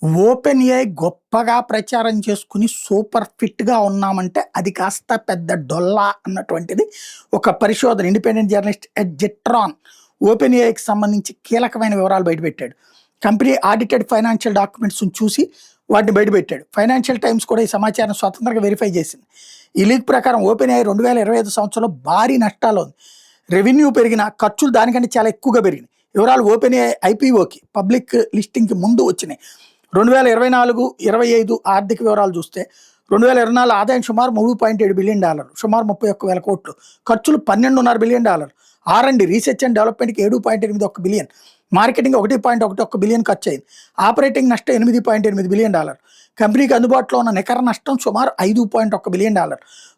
Open AI గొప్పగా ప్రచారం చేసుకుని సూపర్ ఫిట్‌గా ఉన్నామంటే అది కాస్త పెద్ద డొల్ల అన్నటువంటిది ఒక పరిశోధన ఇండిపెండెంట్ జర్నలిస్ట్ ఎట్ జెట్రాన్ ఓపెన్ ఏఐకి సంబంధించి కీలకమైన వివరాలు బయటపెట్టాడు. కంపెనీ ఆడిటెడ్ ఫైనాన్షియల్ డాక్యుమెంట్స్‌ని చూసి వాటిని బయటపెట్టాడు. ఫైనాన్షియల్ టైమ్స్ కూడా ఈ సమాచారం స్వతంత్రంగా వెరిఫై చేసింది. ఈ లీక్ ప్రకారం ఓపెన్ ఏఐ 2025 సంవత్సరంలో భారీ నష్టాల్లో ఉంది. రెవెన్యూ పెరిగిన ఖర్చులు దానికంటే చాలా ఎక్కువగా పెరిగినాయి. వివరాలు ఓపెన్ ఏఐ ఐపీఓకి పబ్లిక్ లిస్టింగ్‌కి ముందు వచ్చినాయి. 2024-25 ఆర్థిక వివరాలు చూస్తే 2024 ఆదాయం సుమారు $3.7 బిలియన్, సుమారు 31,000 కోట్లు. ఖర్చులు $12.5 బిలియన్. R&D రీసెర్చ్ అండ్ డెవలప్మెంట్కి 7.81 బిలియన్, మార్కెటింగ్ 1.11 బిలియన్ ఖర్చు అయింది. ఆపరేటింగ్ నష్టం $8.8 బిలియన్. కంపెనీకి అందుబాటులో ఉన్న నికర నష్టం సుమారు $5.1 బిలియన్.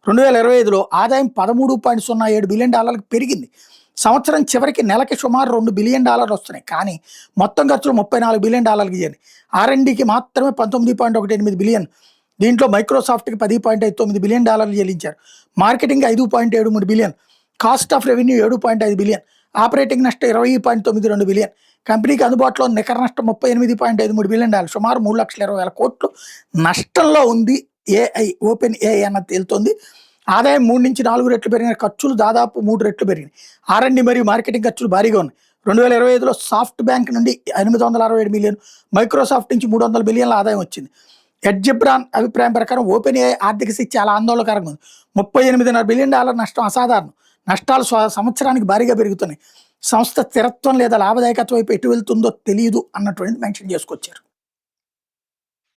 2025లో ఆదాయం $13.07 బిలియన్ పెరిగింది. సంవత్సరం చివరికి నెలకి సుమారు $2 బిలియన్ వస్తున్నాయి. కానీ మొత్తం ఖర్చులు $34 బిలియన్ చేయండి. R&Dకి మాత్రమే $19.18 బిలియన్. దీంట్లో మైక్రోసాఫ్ట్కి $10.59 బిలియన్ చెల్లించారు. Marketing 5.73 billion, cost of revenue 7.5 billion, operating నష్టం 20.92 బిలియన్. కంపెనీకి అందుబాటులో నికర నష్టం $38.53 బిలియన్, సుమారు 3,20,000 కోట్లు నష్టంలో ఉంది ఏఐ. ఓపెన్ ఏఐ అన్నది తేలుతోంది. ఆదాయం 3-4 రెట్లు పెరిగిన, ఖర్చులు దాదాపు 3 రెట్లు పెరిగినాయి. R&D మరియు మార్కెటింగ్ ఖర్చులు భారీగా ఉన్నాయి. 2025లో సాఫ్ట్ బ్యాంక్ నుండి $867 మిలియన్, మైక్రోసాఫ్ట్ నుంచి $300 బిలియన్ల ఆదాయం వచ్చింది. ఎడ్జిబ్రాన్ అభిప్రాయం ప్రకారం ఓపెన్ ఏఐ ఆర్థిక స్థితి చాలా ఆందోళనకరంగా ఉంది. $38.5 బిలియన్ నష్టం అసాధారణం. నష్టాలు సంవత్సరానికి భారీగా పెరుగుతున్నాయి. సంస్థ స్థిరత్వం లేదా లాభదాయకత్వం వైపు ఎటు వెళ్తుందో తెలియదు అన్నటువంటిది మెన్షన్ చేసుకొచ్చారు.